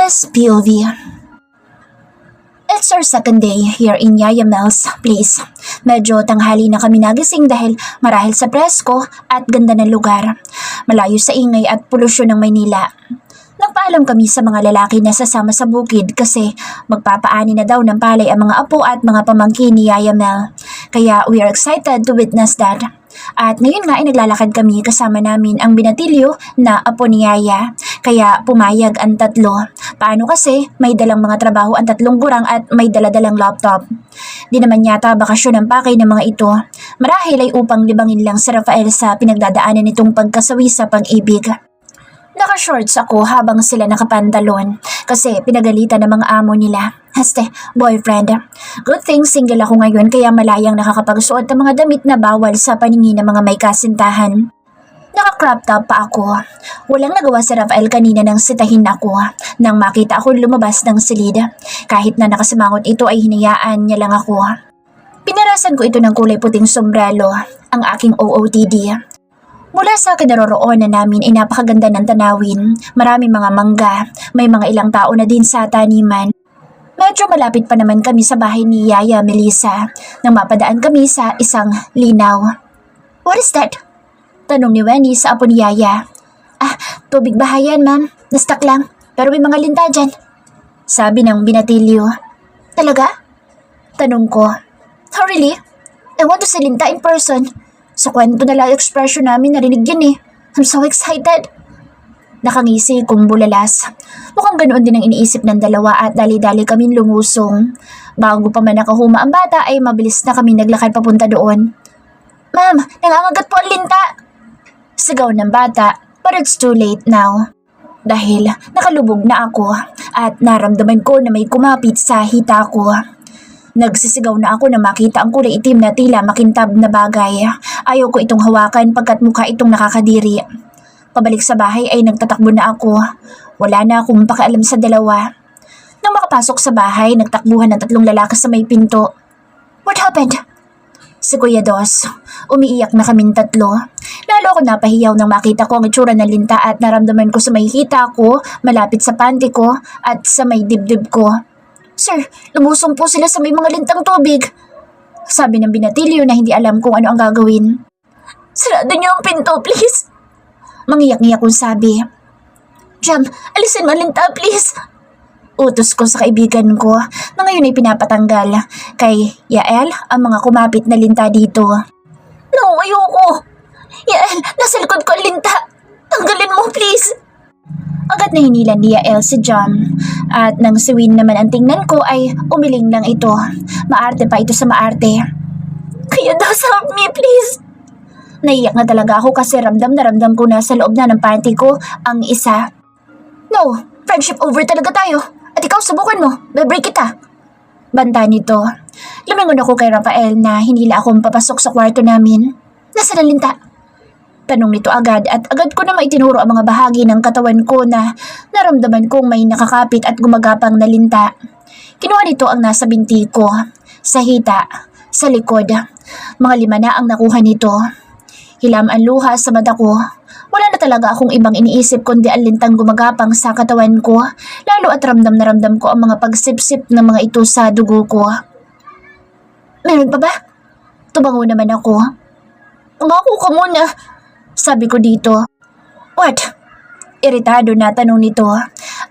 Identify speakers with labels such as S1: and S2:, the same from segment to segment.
S1: Miss POV. It's our second day here in Yaya Mel's place. Medyo tanghali na kami nagising dahil marahil sa presko at ganda ng lugar. Malayo sa ingay at polusyon ng Maynila. Nagpaalam kami sa mga lalaki na sasama sa bukid kasi magpapaani na daw ng palay ang mga apo at mga pamangkin ni Yaya Mel. Kaya we are excited to witness that. At ngayon nga ay naglalakad kami kasama namin ang binatilyo na apo ni Yaya. Kaya pumayag ang tatlo. Paano kasi may dalang mga trabaho ang tatlong gurang at may daladalang laptop. Di naman yata bakasyon ang pakay ng mga ito. Marahil ay upang libangin lang si Rafael sa pinagdadaanan nitong pagkasawi sa pag-ibig. Naka-shorts ako habang sila nakapantalon kasi pinagalitan ng mga amo nila. Haste, boyfriend. Good thing single ako ngayon kaya malayang nakakapagsuot ng mga damit na bawal sa paningin ng mga may kasintahan. Naka-crop top pa ako. Walang nagawa si Rafael kanina nang sitahin ako nang makita ako lumabas ng silid. Kahit na nakasimangot ito ay hinayaan niya lang ako. Pinarasan ko ito ng kulay puting sombrero, ang aking OOTD. Mula sa kinaroroonan namin ay napakaganda ng tanawin. Maraming mga mangga, may mga ilang tao na din sa taniman. Medyo malapit pa naman kami sa bahay ni Yaya Melissa nang mapadaan kami sa isang linaw. What is that? Tanong ni Wendy sa apo ni Yaya. Tubig bahayan ma'am. Nastak lang. Pero may mga linta dyan. Sabi ng binatilyo. Talaga? Tanong ko. Oh really? I want to see linta in person. Sa kwento na lang expression namin narinig yan eh. I'm so excited. Nakangisi kong bulalas. Mukhang ganoon din ang iniisip ng dalawa at dali-dali kaming lumusong. Bago pa man nakahuma ang bata ay mabilis na kami naglakad papunta doon. Ma'am, nangangagat po ang linta! Sigaw ng bata, but it's too late now. Dahil nakalubog na ako at naramdaman ko na may kumapit sa hita ko. Nagsisigaw na ako na makita ang kulay itim na tila makintab na bagay. Ayaw ko itong hawakan pagkat mukha itong nakakadiri. Pabalik sa bahay ay nagtatakbo na ako. Wala na akong pakialam sa dalawa. Nang makapasok sa bahay, nagtakbuhan ng tatlong lalaki sa may pinto. What happened? Si Kuya Dos. Umiiyak na kaming tatlo. Lalo ako napahiyaw nang makita ko ang itsura ng linta at naramdaman ko sa may hita ko, malapit sa panty ko at sa may dibdib ko. Sir, lumusong po sila sa may mga lintang tubig. Sabi ng binatilyo na hindi alam kung ano ang gagawin. Sarado niyo ang pinto, please. Mangiyak-ngiyak kong sabi. Jam, alisin mo ang linta, please. Utos ko sa kaibigan ko na ngayon ay pinapatanggal kay Yael ang mga kumapit na linta dito. No, ayoko. Yael, nasa likod ko ang linta. Tanggalin mo, please. Agad na hinilan ni Yael si Jam at nang si Win naman ang tingnan ko ay umiling lang ito. Maarte pa ito sa maarte. Kaya daw help me please. Naiyak na talaga ako kasi ramdam na ramdam ko na sa loob na ng panty ko ang isa. No, friendship over talaga tayo. At ikaw subukan mo, bebreak kita. Banta nito. Lumingon ako kay Rafael na hinila akong papasok sa kwarto namin. Nasaan ang linta? Tanong nito agad at agad ko na maitinuro ang mga bahagi ng katawan ko na naramdaman kong may nakakapit at gumagapang na linta. Kinuha nito ang nasa binti ko, sa hita, sa likod. Mga 5 na ang nakuha nito. Hilam ang luha sa mata ko. Wala na talaga akong ibang iniisip kundi ang lintang gumagapang sa katawan ko, lalo at ramdam na ramdam ko ang mga pagsipsip ng mga ito sa dugo ko. Meron pa ba? Tumango naman ako. Umako ka muna. Sabi ko dito. What? Iritado na tanong nito.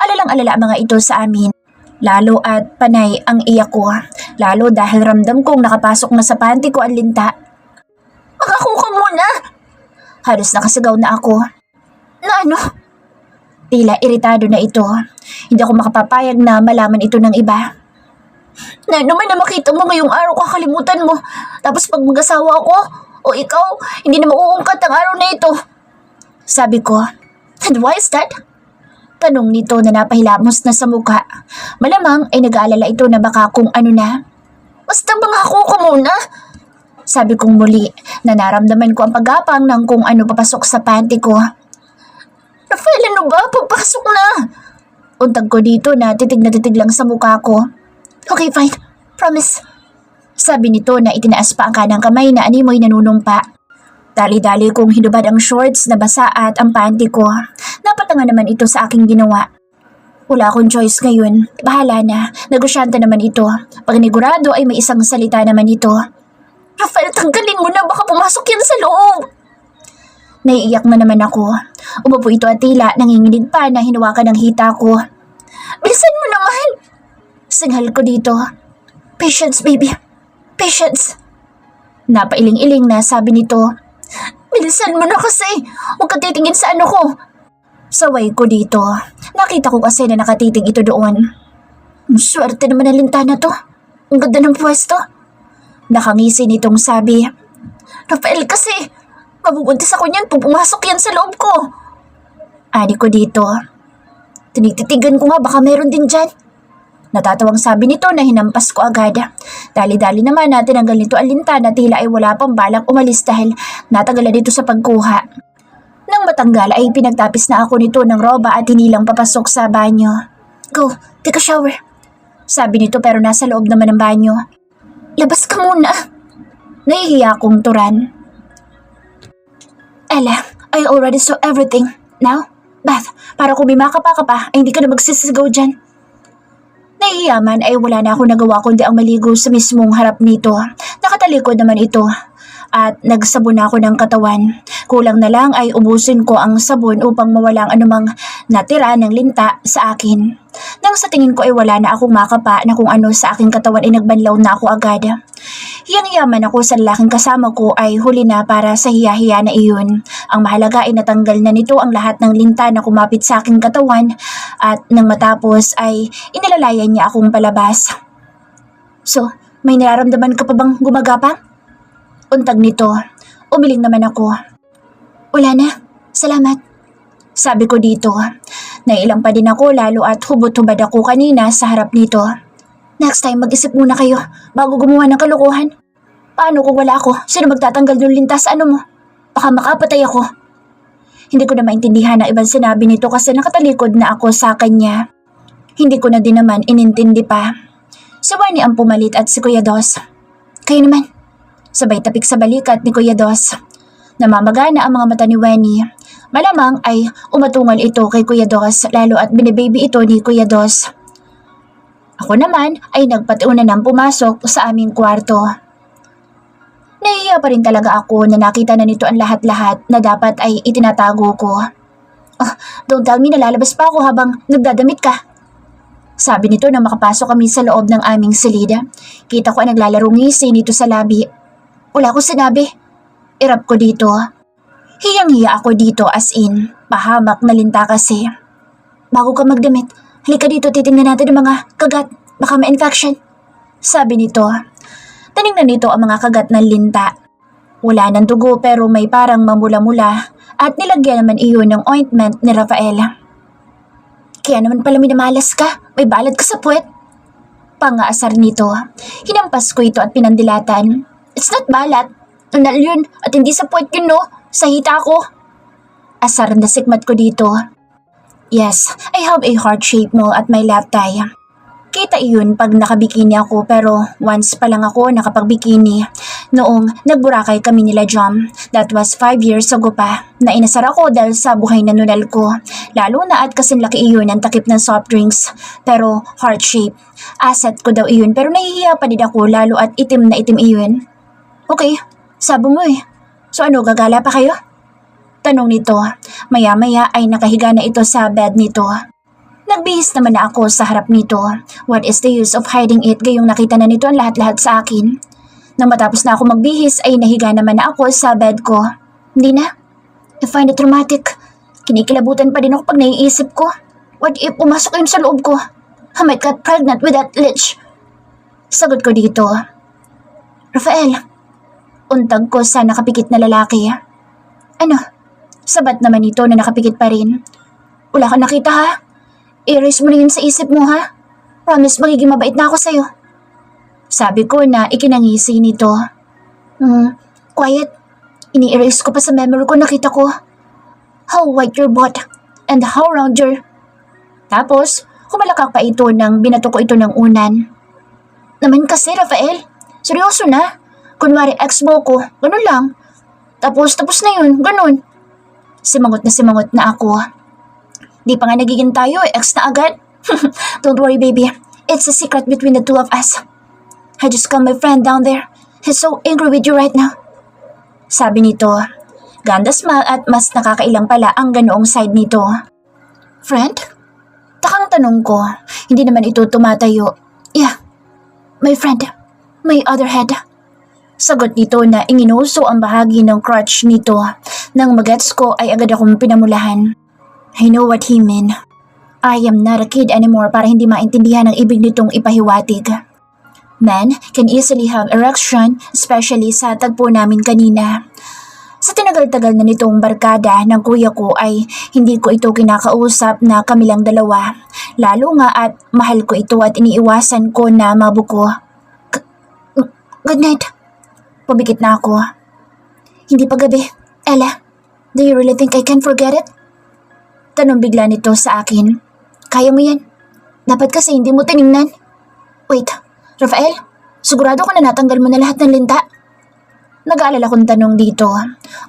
S1: Alalang-alala ang mga ito sa amin. Lalo at panay ang iyak ko. Lalo dahil ramdam kong nakapasok na sa panty ko ang linta. Magako ka muna! Halos nakasigaw na ako. Na ano? Tila iritado na ito. Hindi ako makapapayag na malaman ito ng iba. Na naman na makita mo ngayong araw kakalimutan mo. Tapos pag mag-asawa ako, o ikaw, hindi na mauungkat ang araw na ito. Sabi ko, and why is that? Tanong nito na napahilamos na sa mukha. Malamang ay nag-aalala ito na baka kung ano na. Basta bangako ko muna. Sabi kong muli na naramdaman ko ang paggapang ng kung ano papasok sa panty ko. Rafael, ano ba? Papasok na. Untag ko dito na titig lang sa mukha ko. Okay, fine. Promise. Sabi nito na itinaas pa ang kanang kamay na animoy nanunumpa. Dali-dali kong hinubad ang shorts na basa at ang panty ko. Napatanga naman ito sa aking ginawa. Wala akong choice ngayon. Bahala na. Negosyante naman ito. Pag nigurado ay may isang salita naman ito. Rafael, tanggalin mo na. Baka pumasok yan sa loob. Naiiyak na naman ako. Umupo ito at tila nanginginig pa na hinawakan ng hita ko. Bilisan mo naman! Singhal ko dito. Patience, baby. Patience. Napailing-iling na sabi nito. Bilisan mo na kasi. Huwag ka titingin sa ano ko. Saway ko dito. Nakita ko kasi na nakatitig ito doon. Swerte naman ang linta na to. Ang ganda ng pwesto. Nakangisi nitong sabi. Rafael kasi, mabubuntis ako niyan pag pumasok yan sa loob ko. Ani ko dito. Tinititigan ko nga baka meron din dyan. Natatawang sabi nito na hinampas ko agad. Dali-dali naman na tinanggal nito ang linta na tila ay wala pang balak umalis dahil natagalan dito sa pagkuha. Nang matanggal ay pinagtapis na ako nito ng roba at hinilang papasok sa banyo. Go, take a shower. Sabi nito pero nasa loob naman ng banyo. Labas ka muna. Nahihiya akong turan. Ella, I already saw everything. Now, bath, para kung may makapa ay hindi ka na magsisigaw dyan. Nahihiya man ay wala na ako nagawa kundi ang maligo sa mismong harap nito. Nakatalikod naman ito. At nagsabon ako ng katawan. Kulang na lang ay ubusin ko ang sabon upang mawala ang anumang natira ng linta sa akin. Nang sa tingin ko ay wala na akong makapa na kung ano sa aking katawan ay nagbanlaw na ako agad. Hiyang-hiyaman ako sa lalaking kasama ko ay huli na para sa hiya-hiya na iyon. Ang mahalaga ay natanggal na nito ang lahat ng linta na kumapit sa aking katawan at nang matapos ay inilalayan niya akong palabas. So, may nararamdaman ka pa bang gumagapang? Untag nito, umiling naman ako. Wala na, salamat. Sabi ko dito. Nailang pa din ako lalo at hubot-hubad ako kanina sa harap nito. Next time mag-isip muna kayo bago gumawa ng kalokohan. Paano kung wala ako? Sino magtatanggal ng linta sa ano mo? Baka makapatay ako. Hindi ko na maintindihan ang ibang sinabi nito kasi nakatalikod na ako sa kanya. Hindi ko na din naman inintindi pa. Si Wani ang pumalit at si Kuya Dos. Kayo naman. Sabay tapik sa balikat ni Kuya Dos. Namamagana ang mga mata ni Wani. Malamang ay umatungal ito kay Kuya Dos lalo at binibaby ito ni Kuya Dos. Ako naman ay nagpatiuna ng pumasok sa aming kwarto. Nahihiya pa rin talaga ako na nakita na nito ang lahat-lahat na dapat ay itinatago ko. Oh, don't tell me na lalabas pa ako habang nagdadamit ka. Sabi nito nang makapasok kami sa loob ng aming silid. Kita ko ay naglalarong ngisi nito sa labi. Wala ko sinabi. Irap ko dito. Hiyang-hiya ako dito as in. Pahamak na linta kasi. Bago ka magdamit, halika dito titingnan natin ang mga kagat. Baka may infection. Sabi nito. Tinignan nito ang mga kagat ng linta. Wala ng dugo pero may parang mamula-mula at nilagyan naman iyon ng ointment ni Rafael. Kaya naman pala minamalas ka. May balad ka sa puwet. Pangaasar nito. Hinampas ko ito at pinandilatan. It's not balat. Anal yun. At hindi sa puwet yun, no? Sa hita ko. Asar na sikmat ko dito. Yes, I have a heart-shaped mole at my left thigh. Kita iyon pag nakabikini ako pero once pa lang ako nakapagbikini. Noong nagburakay kami nila Jom. That was 5 years ago pa. Nainasar ako dahil sa buhay na nunal ko. Lalo na at kasing laki iyon ang takip ng soft drinks. Pero heart-shaped. Asset ko daw iyon pero nahihiya pa din ako lalo at itim na itim iyon. Okay, sabo mo eh. So ano, gagala pa kayo? Tanong nito. Maya-maya ay nakahiga na ito sa bed nito. Nagbihis naman na ako sa harap nito. What is the use of hiding it gayong nakita na nito ang lahat-lahat sa akin? Nang matapos na ako magbihis ay nahiga naman na ako sa bed ko. Hindi na. I find it traumatic. Kinikilabutan pa din ako pag naiisip ko. What if pumasok yun sa loob ko? I might get pregnant with that lich. Sagot ko dito. Rafael. Untag ko sa nakapikit na lalaki. Ano? Sabat naman ito na nakapikit pa rin. Wala ka nakita ha? I-erase mo na yun sa isip mo ha? Promise magiging mabait na ako sa'yo. Sabi ko na ikinangisi nito. Quiet. Ini-erase ko pa sa memory ko nakita ko. How white your butt and how round your... Tapos, kumalakak pa ito nang binato ko ito ng unan. Naman kasi Rafael, seryoso na. Kunwari ex mo ko, ganun lang. Tapos na yun, ganun. Simangot na ako. Di pa nga nagiging tayo, ex na agad. Don't worry, baby. It's a secret between the two of us. I just called my friend down there. He's so angry with you right now. Sabi nito. Ganda smile at mas nakakailang pala ang ganoong side nito. Friend? Takang tanong ko. Hindi naman ito tumatayo. Yeah, my friend. My other head. Sagot nito na inginuso ang bahagi ng crotch nito. Nang magets ko ay agad akong pinamulahan. I know what he mean. I am not a kid anymore para hindi maintindihan ang ibig nitong ipahiwatig. Men can easily have erection, especially sa tagpo namin kanina. Sa tinagal-tagal na nitong barkada ng kuya ko ay hindi ko ito kinakausap na kami lang dalawa. Lalo nga at mahal ko ito at iniiwasan ko na mabuko. Good night. Pumikit na ako. Hindi pa gabi. Ella, do you really think I can forget it? Tanong bigla nito sa akin. Kaya mo yan. Dapat kasi hindi mo tiningnan. Wait, Rafael, sigurado ka na natanggal mo na lahat ng linta? Nag-aalala kong tanong dito.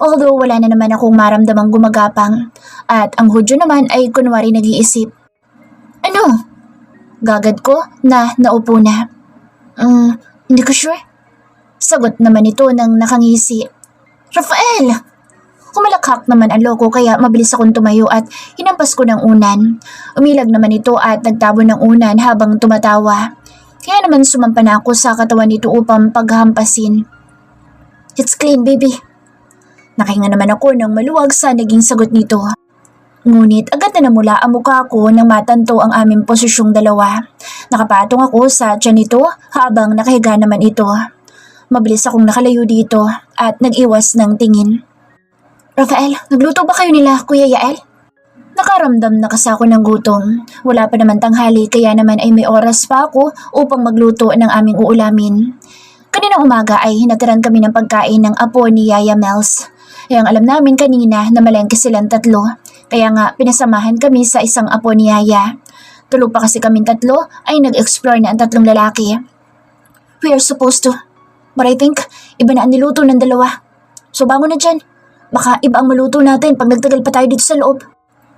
S1: Although wala na naman akong maramdamang gumagapang. At ang hudyo naman ay kunwari nag-iisip. Ano? Gagad ko na naupo na. Hindi ko sure. Sagot naman ito ng nakangisi. Rafael! Kumalakhak naman ang loko kaya mabilis akong tumayo at hinampas ko ng unan. Umilag naman ito at nagtabo ng unan habang tumatawa. Kaya naman sumampa na ako sa katawan nito upang paghampasin. It's clean, baby. Nakahinga naman ako ng maluwag sa naging sagot nito. Ngunit agad na namula ang mukha ko nang matanto ang aming posisyong dalawa. Nakapatong ako sa tiyan nito habang nakahiga naman ito. Mabilis akong nakalayo dito at nag-iwas ng tingin. Rafael, nagluto ba kayo nila, Kuya Yael? Nakaramdam na kasi ako ng gutom. Wala pa naman tanghali kaya naman ay may oras pa ako upang magluto ng aming uulamin. Kaninang umaga ay hinatiran kami ng pagkain ng apo ni Yaya Mels. Ang alam namin kanina na malengke silang tatlo. Kaya nga pinasamahan kami sa isang apo ni Yaya. Tulog pa kasi kaming tatlo ay nag-explore na ang tatlong lalaki. We are supposed to. But I think iba na ang niluto ng dalawa. So bangon na dyan. Baka iba ang maluto natin pag nagtagal pa tayo dito sa loob.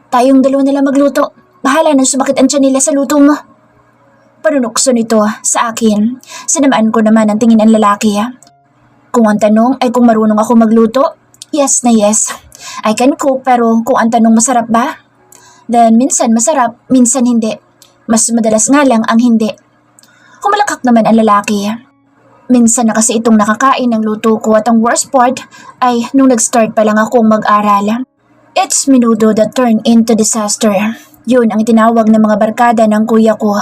S1: Tayong dalawa nila magluto. Bahala nang sumakit ang tiyan nila sa luto mo. Panunukso nito sa akin. Sinamaan ko naman ang tingin ang lalaki. Kung ang tanong ay kung marunong ako magluto, yes na yes. I can cook pero kung ang tanong masarap ba? Then minsan masarap, minsan hindi. Mas madalas nga lang ang hindi. Humalakak naman ang lalaki. Minsan na kasi itong nakakain ng luto ko at ang worst part ay nung nag-start pa lang akong mag-aral. It's menudo that turned into disaster. Yun ang itinawag ng mga barkada ng kuya ko.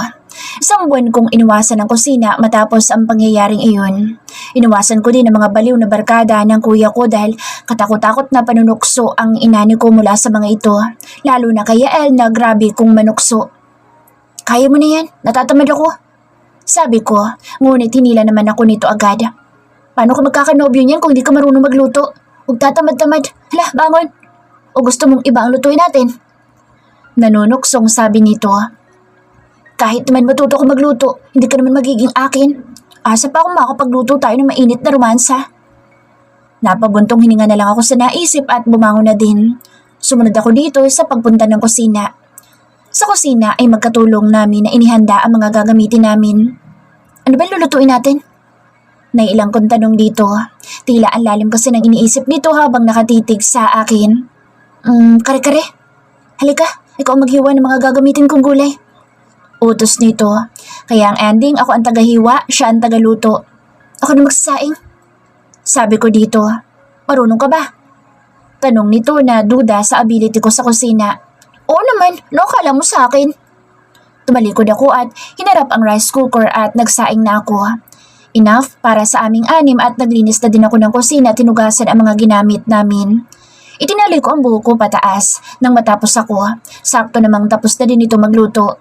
S1: Isang buwan kong iniwasan ang kusina matapos ang pangyayaring iyon. Iniwasan ko din ang mga baliw na barkada ng kuya ko dahil katakot-takot na panunukso ang inani ko mula sa mga ito. Lalo na kay Yael na grabe kong manukso. Kaya mo na yan, natatamad ako. Sabi ko, ngunit hinila naman ako nito agad. Paano ka magkakanobyo niyan kung di ka marunong magluto? Huwag tatamad-tamad. Hala, bangon. O gusto mong iba ang lutuin natin? Nanunuksong sabi nito. Kahit naman matuto ko magluto, hindi ka naman magiging akin. Asa pa akong makakapagluto tayo ng mainit na romansa. Napabuntong hininga na lang ako sa naisip at bumangon na din. Sumunod ako dito sa pagpunta ng kusina. Sa kusina ay magkatulong namin na inihanda ang mga gagamitin namin. Ano ba lulutuin natin? Nailang kong tanong dito. Tila ang lalim kasi ng iniisip nito habang nakatitig sa akin. Kare-kare. Halika, ikaw ang maghiwa ng mga gagamitin kong gulay. Utos nito. Kaya ang ending, ako ang tagahiwa, siya ang tagaluto. Ako na magsasaing. Sabi ko dito, marunong ka ba? Tanong nito na duda sa ability ko sa kusina. Oo naman, no kala mo sa akin? Tumalikod ako at hinarap ang rice cooker at nagsaing na ako. Enough para sa aming anim at naglinis na din ako ng kusina at tinugasan ang mga ginamit namin. Itinali ko ang buhok ko pataas nang matapos ako. Sakto namang tapos na din ito magluto.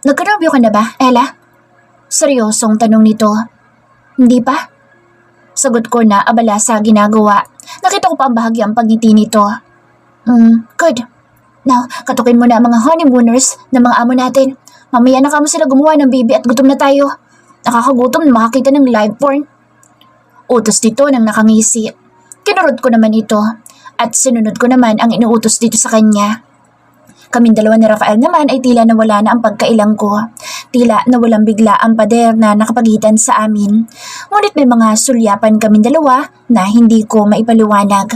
S1: Nagkarabyo ka na ba, Ella? Seryosong tanong nito. Hindi pa? Sagot ko na abala sa ginagawa. Nakita ko pa ang bahagyang pagngiti nito. Good. Now, katukin mo na ang mga honeymooners ng mga amo natin. Mamaya na kamo sila gumawa ng baby at gutom na tayo. Nakakagutom na makakita ng live porn. Utos dito nang nakangisi. Kinurot ko naman ito at sinunod ko naman ang inuutos dito sa kanya. Kaming dalawa ni Rafael naman ay tila nawala na ang pagkailang ko. Tila nawalang bigla ang pader na nakapagitan sa amin. Ngunit may mga sulyapan kaming dalawa na hindi ko maipaliwanag.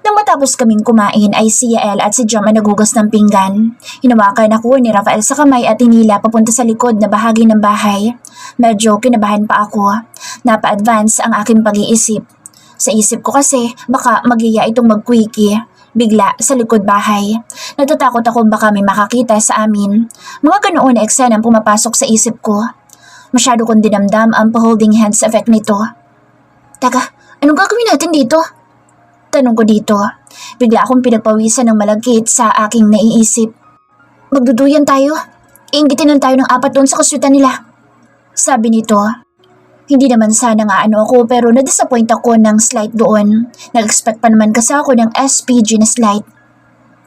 S1: Nang matapos kaming kumain ay si Yael at si Jom ay nagugas ng pinggan. Hinawakan ako ni Rafael sa kamay at hinila papunta sa likod na bahagi ng bahay. Medyo kinabahan pa ako. Napa-advance ang aking pag-iisip. Sa isip ko kasi baka magiya itong mag-quickie. Bigla sa likod bahay. Natatakot ako baka may makakita sa amin. Mga ganoon na eksena ang pumapasok sa isip ko. Masyado kong dinamdam ang pa-holding hands effect nito. Teka, anong gagawin natin dito? Tanong ko dito. Bigla akong pinagpawisan ng malagkit sa aking naiisip. Magduduyan tayo. Iinggitin lang tayo ng 4 doon sa kasyutan nila. Sabi nito. Hindi naman sana nga ako pero na-disappoint ako ng slight doon. Nag-expect pa naman kasi ako ng SPG na slight.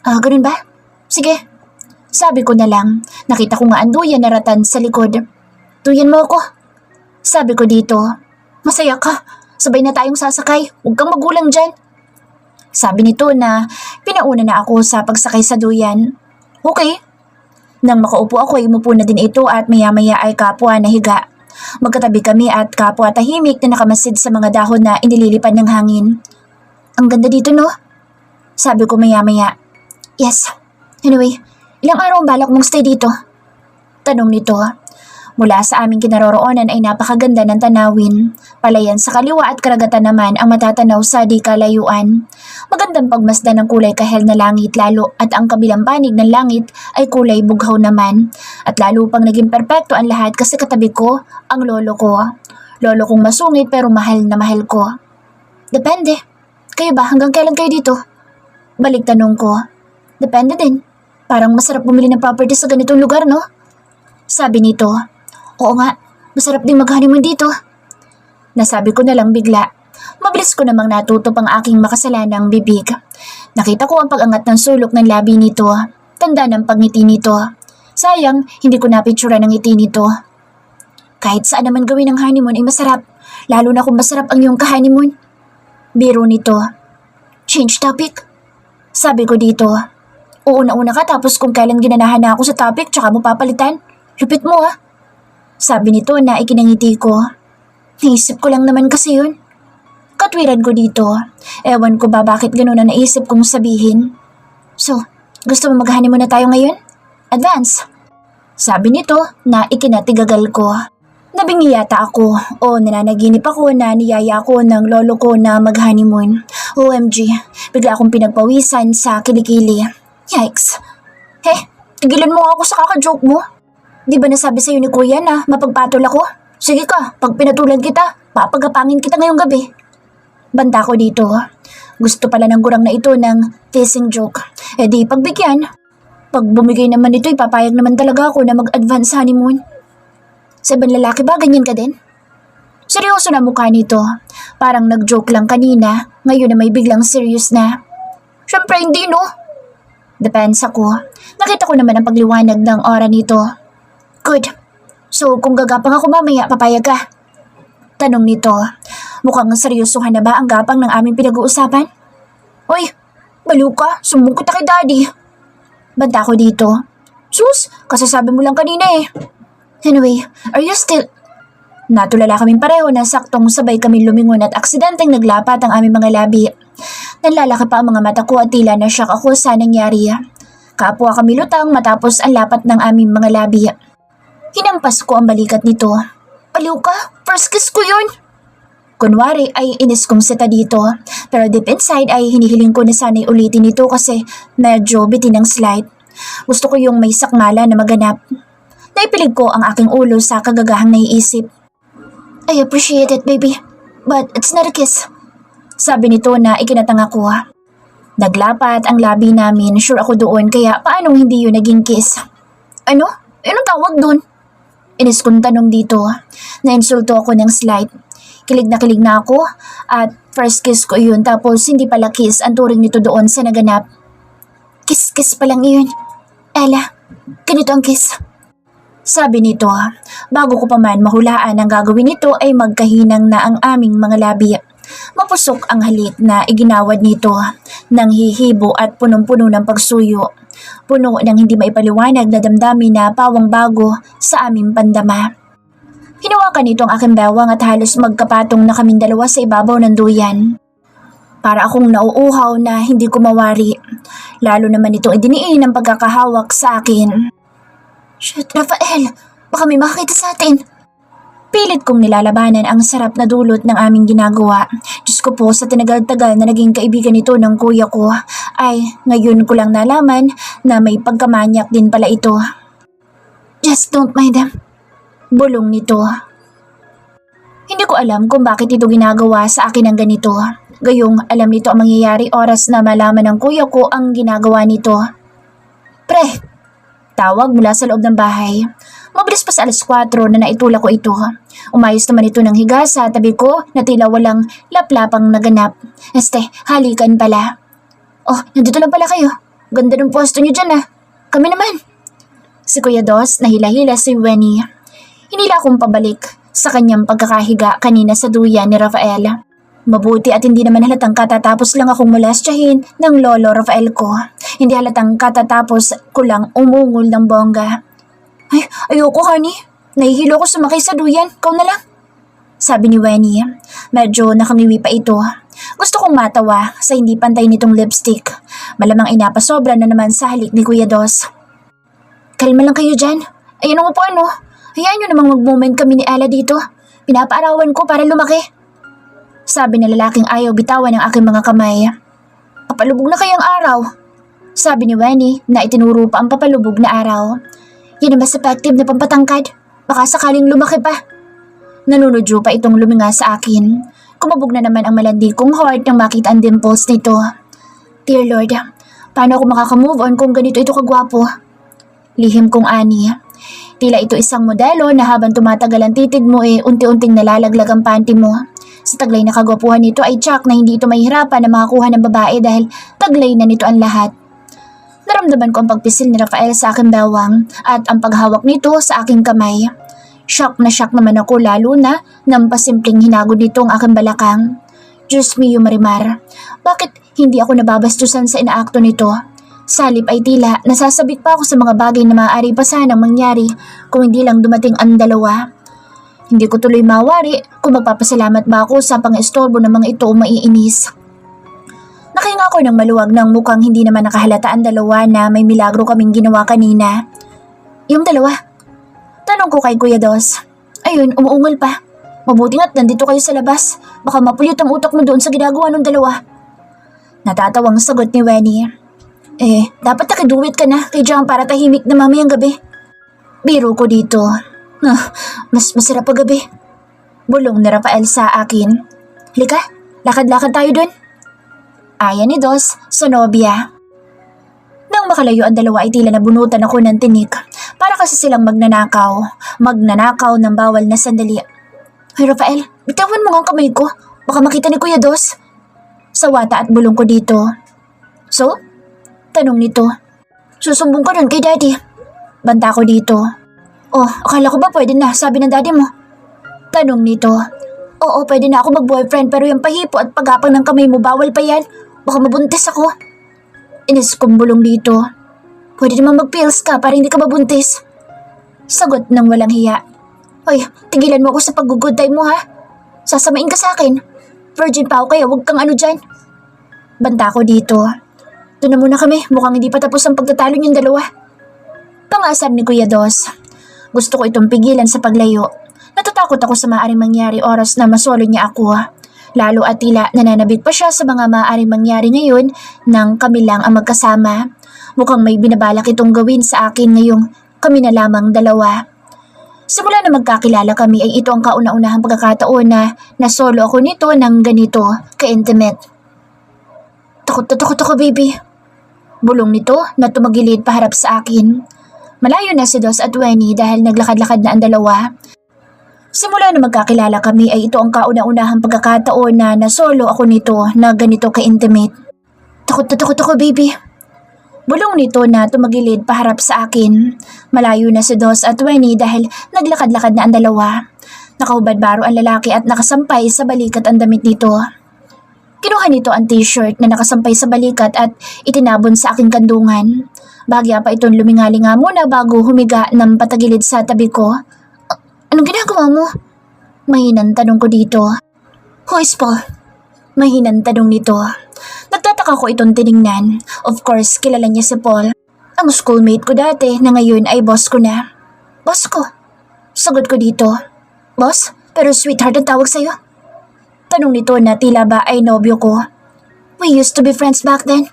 S1: Ganun ba? Sige. Sabi ko na lang. Nakita ko nga ang duyan na ratan sa likod. Duyan mo ako. Sabi ko dito. Masaya ka. Sabay na tayong sasakay. Huwag kang magulang dyan. Sabi nito na pinauna na ako sa pagsakay sa duyan. Okay. Nang makaupo ako ay umupo na din ito at maya-maya ay kapwa na higa. Magkatabi kami at kapwa tahimik na nakamasid sa mga dahon na inililipad ng hangin. Ang ganda dito no? Sabi ko maya-maya. Yes. Anyway, ilang araw ang balak mong stay dito? Tanong nito. Mula sa aming kinaroroonan ay napakaganda ng tanawin. Palayan sa kaliwa at karagatan naman ang matatanaw sa di kalayuan. Magandang pagmasdan ng kulay kahel na langit lalo at ang kabilang panig ng langit ay kulay bughaw naman. At lalo pang naging perpekto ang lahat kasi katabi ko ang lolo ko. Lolo kong masungit pero mahal na mahal ko. Depende. Kayo ba hanggang kailan kayo dito? Balik tanong ko. Depende din. Parang masarap bumili ng property sa ganitong lugar no? Sabi nito. Oo nga, masarap din mag-honeymoon dito. Nasabi ko na lang bigla. Mabilis ko namang natuto ang aking makasalanang bibig. Nakita ko ang pag-angat ng sulok ng labi nito. Tanda ng pagngiti nito. Sayang, hindi ko napitsura ng ngiti nito. Kahit saan naman gawin ang honeymoon ay masarap. Lalo na kung masarap ang iyong ka-honeymoon. Biro nito. Change topic? Sabi ko dito. Uuna-una ka tapos kung kailan ginanahan na ako sa topic tsaka mo papalitan. Lupit mo ah. Sabi nito na ikinangiti ko. Naisip ko lang naman kasi yun. Katwiran ko dito. Ewan ko ba bakit ganun na naisip kong sabihin. So, gusto mo mag-honeymoon na tayo ngayon? Advance. Sabi nito na ikinatigagal ko. Nabingi yata ako o nananaginip ako na niyaya ako ng lolo ko na mag-honeymoon. OMG, bigla akong pinagpawisan sa kilikili. Yikes. Tigilan mo ako sa kaka-joke mo. Di ba nasabi sa'yo ni kuya na mapagpatol ako? Sige ka, pag pinatulan kita, papagapangin kita ngayong gabi. Banta ko dito. Gusto pala ng gurang na ito ng teasing joke. Di pagbigyan. Pag bumigay naman ito, ipapayag naman talaga ako na mag-advance honeymoon. Sa ibang lalaki ba, ganyan ka din? Seryoso na mukha nito. Parang nag-joke lang kanina, ngayon na may biglang serious na. Siyempre hindi no. Depends ako. Nakita ko naman ang pagliwanag ng aura nito. Good. So kung gagapang ako mamaya, papayag ka? Tanong nito. Mukhang seryosohan na ba ang gapang ng aming pinag-uusapan? Uy, baliw ka. Sumungkot na kay daddy. Banta ko dito. Sus, kasasabi mo lang kanina eh. Anyway, are you still... Natulala kaming pareho na saktong sabay kami lumingon at aksidenteng naglapat ang aming mga labi. Nanlalaki pa ang mga mata ko at tila na shock ako sa nangyari. Kapwa kami lutang matapos ang lapat ng aming mga labi. Hinampas ko ang balikat nito. Baliw ka, first kiss ko yun. Kunwari ay inis kong seta dito, pero deep inside ay hinihiling ko na sana'y ulitin ito kasi medyo bitin ng slight. Gusto ko yung may sakmala na maganap. Naipilig ko ang aking ulo sa kagagahang naiisip. I appreciate it baby, but it's not a kiss. Sabi nito na ikinatanga ko. Naglapat ang labi namin, sure ako doon kaya paanong hindi yun naging kiss? Ano? Anong tawag doon? Inis kong tanong dito. Nainsulto ako ng slight. Kilig na ako at first kiss ko yun tapos hindi pala kiss ang turing nito doon sa naganap. Kiss pa lang yun. Ella, ganito ang kiss. Sabi nito, bago ko pa man mahulaan ang gagawin nito ay magkahinang na ang aming mga labi. Mapusok ang halik na iginawad nito, nang hihibo at punong-puno ng pagsuyo. Puno ng hindi maipaliwanag na damdamin na pawang bago sa aming pandama. Hinawakan nito ang aking bewang at halos magkapatong na kaming dalawa sa ibabaw ng duyan. Para akong nauuhaw na hindi ko mawari. Lalo naman itong idiniin ang pagkakahawak sa akin. Shit, Rafael! Baka may makakita sa atin! Pilit kong nilalabanan ang sarap na dulot ng aming ginagawa. Diyos ko po, sa tinagal-tagal na naging kaibigan ito ng kuya ko, ay ngayon ko lang nalaman na may pagkamanyak din pala ito. Just don't mind them. Bulong nito. Hindi ko alam kung bakit ito ginagawa sa akin ng ganito. Gayong alam nito ang mangyayari oras na malaman ng kuya ko ang ginagawa nito. Pre! Tawag mula sa loob ng bahay. Mabilis pa sa 4:00 na naitulak ko ito. Umayos naman ito ng higa sa tabi ko na tila walang laplapang naganap. Halikan pala. Oh, nandito lang pala kayo. Ganda ng pwesto niyo dyan ah. Kami naman. Si Kuya Dos nahila-hila si Wenny. Hinila akong pabalik sa kanyang pagkakahiga kanina sa duyan ni Rafael. Mabuti at hindi naman halatang katatapos lang akong molestyahin ng lolo Rafael ko. Hindi halatang katatapos ko lang umungol ng bongga. Ay, ayoko honey. Nahihilo ko sumakay sa duyan. Kau na lang. Sabi ni Wenny. Medyo nakangiwi pa ito. Gusto kong matawa sa hindi pantay nitong lipstick. Malamang inapasobra na naman sa halik ni Kuya Dos. Kalma lang kayo dyan. Ayun ang upuan no. Hayaan nyo namang mag-moment kami ni Ella dito. Pinapaarawan ko para lumaki. Sabi na lalaking ayaw bitawan ng aking mga kamay. Papalubog na kayang araw. Sabi ni Wenny na itinuro pa ang papalubog na araw. Yan ang mas effective na pampatangkad. Baka sakaling lumaki pa. Nanunodyo pa itong luminga sa akin. Kumabog na naman ang malandi kong heart nang makita ang dimples nito. Dear Lord, paano ako makakamove on kung ganito ito kagwapo? Lihim kong ani. Tila ito isang modelo na habang tumatagal ang titig mo unti-unting nalalaglag ang panty mo. Sa taglay na kagwapuhan nito ay tsak na hindi ito mahihirapan na makakuha ng babae dahil taglay na nito ang lahat. Naramdaman ko ang pagpisil ni Rafael sa aking bawang at ang paghawak nito sa aking kamay. Shock na shock naman ako lalo na nang pasimpleng hinagod nito ang aking balakang. Diyos mio Marimar, bakit hindi ako nababastusan sa inaakto nito? Sa halip ay tila nasasabik pa ako sa mga bagay na maaari pa sanang mangyari kung hindi lang dumating ang dalawa. Hindi ko tuloy mawari kung magpapasalamat ba ako sa pang-estorbo ng mga ito o maiinis. Nakahinga ako ng maluwag ng mukhang hindi naman nakahalata ang dalawa na may milagro kaming ginawa kanina. Yung dalawa? Tanong ko kay Kuya Dos. Ayun, umuungol pa. Mabuti nga't nandito kayo sa labas. Baka mapuyot ang utak mo doon sa ginagawa ng dalawa. Natatawang sagot ni Wenny. Dapat nakiduwit ka na kay John para tahimik na mamayang gabi. Biro ko dito. Mas masarap pa gabi. Bulong ni Rafael sa akin. Halika, lakad-lakad tayo dun. Aya ni Dos sa nobya. Nang makalayo ang dalawa ay tila nabunutan ako ng tinik. Para kasi silang magnanakaw. Magnanakaw ng bawal na sandali. Hoy Rafael, bitawan mo nga ang kamay ko. Baka makita ni Kuya Dos. Sawata at bulong ko dito. So? Tanong nito. Susumbong ko nun kay Daddy. Banta ko dito. Oh, akala ko ba pwede na, sabi ng Daddy mo? Tanong nito. Oo, pwede na ako mag-boyfriend pero yung pahipo at pagapang ng kamay mo bawal pa yan. Baka mabuntis ako. Inis kong bulong dito. Pwede naman mag-pills ka para hindi ka mabuntis. Sagot ng walang hiya. Hoy, tigilan mo ako sa pag-good time mo ha. Sasamain ka sa akin. Virgin pa ako kaya huwag kang ano dyan. Banta ko dito. Doon na muna kami, mukhang hindi pa tapos ang pagtatalo niyong dalawa. Pangasar ni Kuya Dos. Gusto ko itong pigilan sa paglayo. Natatakot ako sa maaaring mangyari oras na masolo niya ako. Lalo at tila nananabik pa siya sa mga maaaring mangyari ngayon nang kami lang ang magkasama. Mukhang may binabalak itong gawin sa akin ngayong kami na lamang dalawa. Simula na magkakilala kami ay ito ang kauna-unahang pagkakataon na nasolo ako nito ng ganito ka-intimate. Takot na takot ako, baby. Bulong nito na tumagilid paharap sa akin. Malayo na si Dos at Wenny dahil naglakad-lakad na ang dalawa. Simula na magkakilala kami ay ito ang kauna-unahang pagkakataon na nasolo ako nito na ganito ka-intimate. Takot na takot ako, baby. Bulong nito na tumagilid paharap sa akin. Malayo na si Dos at Wenny dahil naglakad-lakad na ang dalawa. Nakahubad-baro ang lalaki at nakasampay sa balikat ang damit nito. Kinuha nito ang t-shirt na nakasampay sa balikat at itinabon sa aking kandungan. Bahagya pa itong lumingalinga muna bago humiga ng patagilid sa tabi ko. Anong ginagawa mo? Mahinang tanong ko dito. Who is Paul? Mahinang tanong nito. Nagtataka ko itong tiningnan. Of course, kilala niya si Paul. Ang schoolmate ko dati na ngayon ay boss ko na. Boss ko? Sagot ko dito. Boss? Pero sweetheart ang tawag sa'yo? Tanong nito na tila ba ay nobyo ko. We used to be friends back then.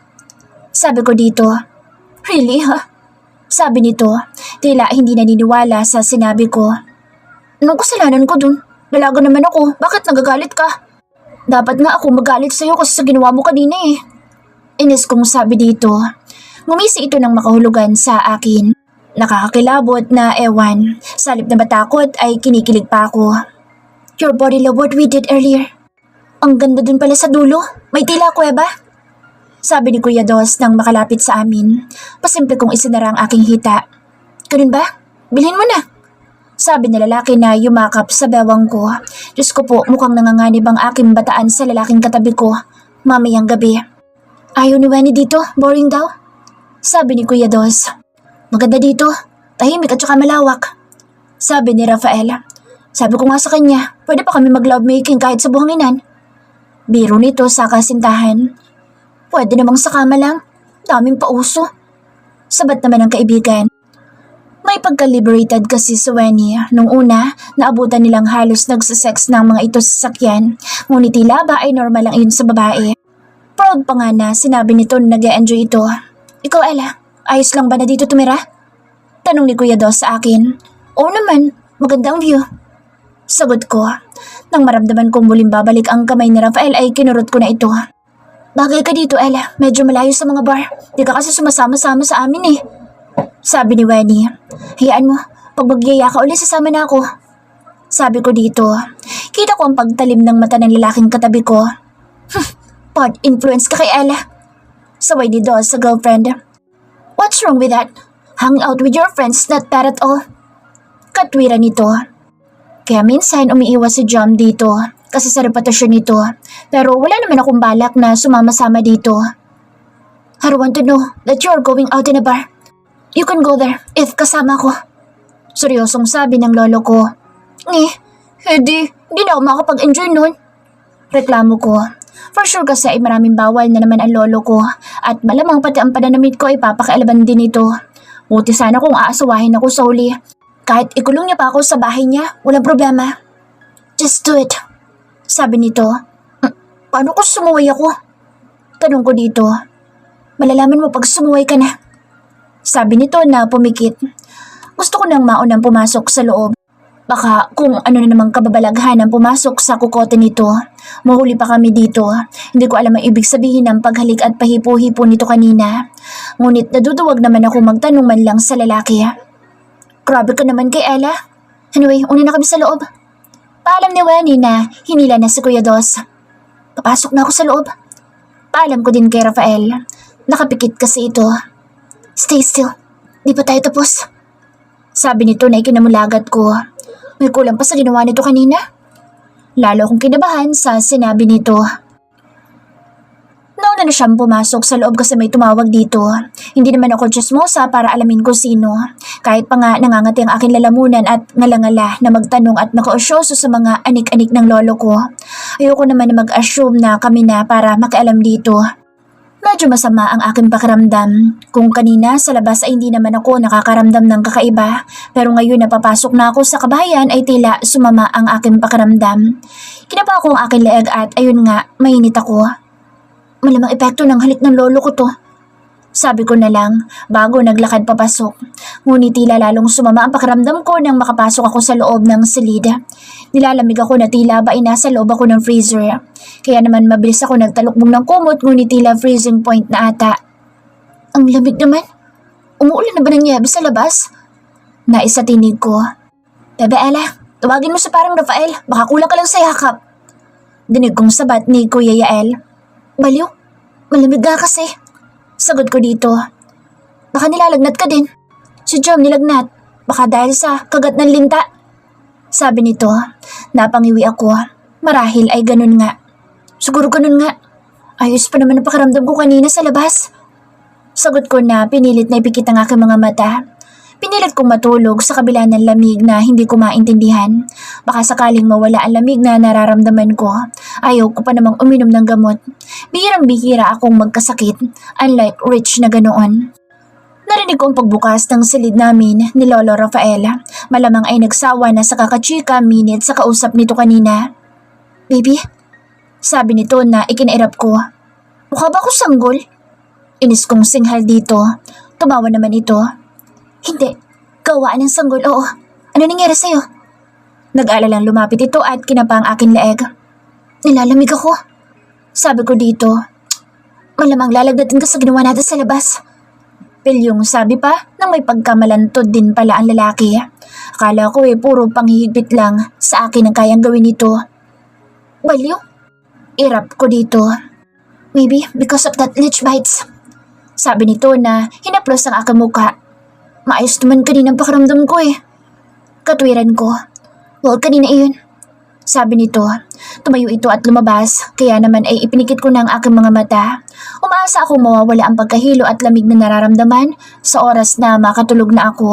S1: Sabi ko dito. Really, ha? Sabi nito, tila hindi naniniwala sa sinabi ko. Anong kasalanan ko dun? Dalaga naman ako, bakit nagagalit ka? Dapat nga ako magalit sa'yo kasi sa ginawa mo kanina eh. Inis kong sabi dito. Ngumisi ito ng makahulugan sa akin. Nakakakilabot na ewan. Sa halip na matakot ay kinikilig pa ako. Your body love what we did earlier. Ang ganda dun pala sa dulo. May tila kuweba. Sabi ni Kuya Dos nang makalapit sa amin. Pasimple kong isinara ang aking hita. Ganun ba? Bilhin mo na. Sabi ng lalaki na yumakap sa bewang ko. Diyos ko po, mukhang nanganganib ang aking bataan sa lalaking katabi ko. Mamayang gabi. Ayaw ni Wenny dito, boring daw. Sabi ni Kuya Dos. Maganda dito, tahimik at saka malawak. Sabi ni Rafael. Sabi ko nga sa kanya, pwede pa kami mag-lovemaking kahit sa buhanginan. Biro nito sa kasintahan. Pwede namang sa kama lang, daming pauso. Sabat naman ang kaibigan. May pagka-liberated kasi si Wenny. Nung una, naabutan nilang halos nagsasex ng mga ito sa sasakyan. Ngunit tila ba ay normal lang iyon sa babae. Proud pa nga na sinabi nito na nag-e-enjoy ito. Ikaw Ella, ayos lang ba na dito tumira? Tanong ni Kuya Dos sa akin. Oo naman, magandang view. Sagot ko. Nang maramdaman kong muling babalik ang kamay ni Rafael ay kinurot ko na ito. Bagay ka dito Ella, medyo malayo sa mga bar. Di ka kasi sumasama-sama sa amin eh. Sabi ni Wenny. Hayaan mo, pag magyaya ka ulit sasama na ako. Sabi ko dito. Kita ko ang pagtalim ng mata ng lalaking katabi ko. Bad influence ka kay Ella. Saway ni Dos sa girlfriend. What's wrong with that? Hang out with your friends, not bad at all. Katwira nito. Kaya minsan umiiwas si Jom dito kasi sa reputasyon nito. Pero wala naman akong balak na sumama-sama dito. I don't want to know that you're going out in a bar. You can go there if kasama ko. Seryosong sabi ng lolo ko. Hindi na ako makapag-enjoy nun. Reklamo ko. For sure kasi ay maraming bawal na naman ang lolo ko at malamang pati ang pananamit ko ay papakialaban din ito. Buti sana kung aasawahin ako sa huli. Kahit ikulong niya pa ako sa bahay niya, walang problema. Just do it. Sabi nito. Paano kung sumuway ako? Tanong ko dito. Malalaman mo pag sumuway ka na. Sabi nito na pumikit. Gusto ko nang maunang pumasok sa loob. Baka kung ano na namang kababalaghan ang pumasok sa kukote nito. Mahuli pa kami dito. Hindi ko alam ang ibig sabihin ng paghalik at pahipo-hipo nito kanina. Ngunit naduduwag naman ako magtanong man lang sa lalaki. Grabe ka naman kay Ella. Anyway, una na kami sa loob. Paalam ni Wenny na hinila na si Kuya Dos. Papasok na ako sa loob. Paalam ko din kay Rafael. Nakapikit kasi ito. Stay still. Di pa tayo tapos. Sabi nito na ikinamulagat ko. May kulang pa sa ginawa nito kanina. Lalo akong kinabahan sa sinabi nito. Nauna na siyang pumasok sa loob kasi may tumawag dito. Hindi naman ako chismosa para alamin ko sino. Kahit pa nga nangangati ang aking lalamunan at ngalangala na magtanong at makaosyoso sa mga anik-anik ng lolo ko. Ayoko naman na mag-assume na kami na para makialam dito. Medyo masama ang aking pakiramdam. Kung kanina sa labas ay hindi naman ako nakakaramdam ng kakaiba, pero ngayon na papasok na ako sa kabahayan ay tila sumama ang aking pakiramdam. Kinaba ko ang aking leeg at ayun nga, mainit ako. Malamang epekto ng halik ng lolo ko to. Sabi ko na lang bago naglakad papasok. Ngunit tila lalong sumama ang pakiramdam ko nang makapasok ako sa loob ng silid. Nilalamig ako na tila ba ay nasa loob ako ng freezer. Kaya naman mabilis ako nagtalukbong ng kumot ngunit tila freezing point na ata. Ang lamig naman. Umuulan na ba ng niebe sa labas? Nais sa tinig ko. Bebe Ella, tawagin mo sa parang Rafael. Baka kulang ka lang sa yakap. Dinig kong sabat ni Kuya Yael. Baliw, malamig nga kasi. Sagot ko dito. Baka nilalagnat ka din. Si Jom nilagnat. Baka dahil sa kagat ng linta. Sabi nito. Napangiwi ako. Marahil ay ganun nga. Siguro ganun nga. Ayos pa naman ang pakiramdam ko kanina sa labas. Sagot ko na pinilit na ipikit ang aking mga mata. Pinilit kong matulog sa kabila ng lamig na hindi ko maintindihan. Baka sakaling mawala ang lamig na nararamdaman ko. Ayaw ko pa namang uminom ng gamot. Bihirang-bihira akong magkasakit, unlike Rich na ganoon. Narinig ko ang pagbukas ng silid namin ni Lolo Rafael. Malamang ay nagsawa na sa kakachika minutes sa kausap nito kanina. Baby? Sabi nito na ikinairap ko. Mukha ba ako sanggol? Inis kong singhal dito. Tumawa naman ito. Hindi. Gawaan ng sanggol, oo. Ano nangyari sa'yo? Nag-aalalang lumapit ito at kinapa ang aking leeg. Nilalamig ako. Sabi ko dito. Malamang lalagdatin ka sa ginawa natin sa labas. Pilyong sabi pa nang may pagkamalantod din pala ang lalaki. Akala ko puro panghihigpit lang sa akin ang kayang gawin nito. Baliw? Irap ko dito. Maybe because of that leech bites. Sabi nito na hinaplos ang aking mukha. Maayos naman kanina ang pakiramdam ko Katwiran ko. Well, kanina iyon. Sabi nito. Tumayo ito at lumabas, kaya naman ay ipinikit ko na ang aking mga mata. Umaasa akong mawawala ang pagkahilo at lamig na nararamdaman sa oras na makatulog na ako.